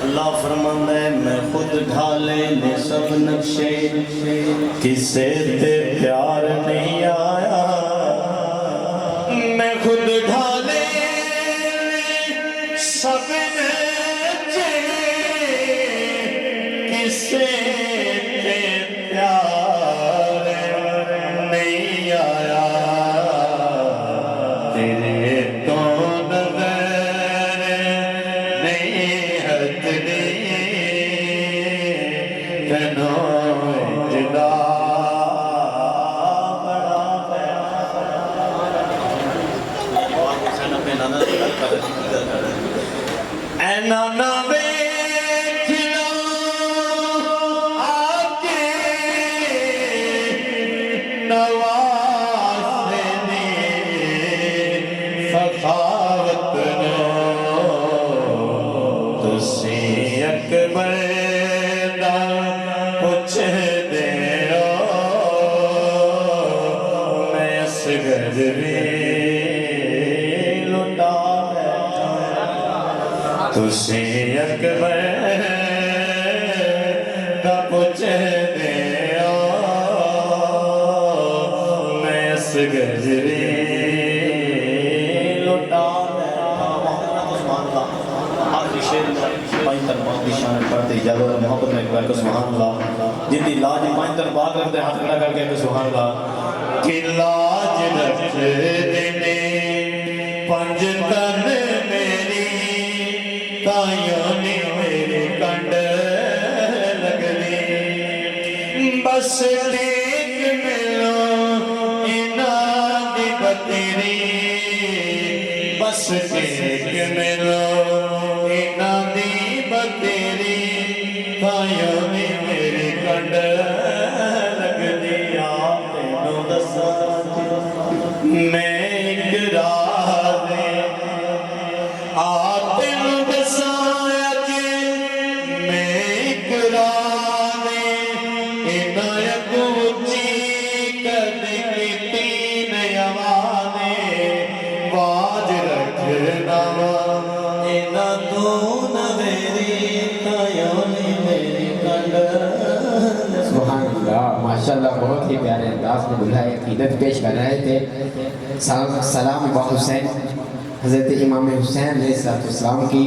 اللہ فرماندا ہے میں خود ڈھالے نے سب نقشے کسے تے پیار نہیں آیا میں خود ڈھالے سب نقشے کسے تے پیار نہیں آیا تیرے تو نظر نہیں ہٹنی کنوں جدا اے نانا ویکھ لو آکے نوازنے سخاوت نو تسی اکبر دا پوچھ دے میں اصغر بھی لٹا تسی اکبر دا پوچھ دے میں اصغر بھی لٹا آخری شیر پائیں تر باغ دی شان پڑھتے اجازت محبت میں ایک سبحان اللہ جن دی لاج پائیں تر باغ رکھتے ہاتھ کھڑا کر کے سبحان اللہ کہ لاج رکھ دینے پنج تن میری تائیوں نے میرے کنڈ لگنی بس ٹیک ملو انہاں دی بتیری بس ٹیک ملو انہاں دی بتیری تائیوں نے میرے کنڈ لگنی آپ تینوں دسا میں ایک راز آپ تینوں دسایا جے میں ایک راز عنایت اچھی قد کیتی نے آوانے باج رکھنا اینا تو نویری تائیوں نے میری کنڈ سبحان اللہ ماشاءاللہ بہت ہی پیارے انداز میں دلہا عقیدت پیش کر رہے تھے سلام ابا حسین حضرت امام حسین علیہ السلام کی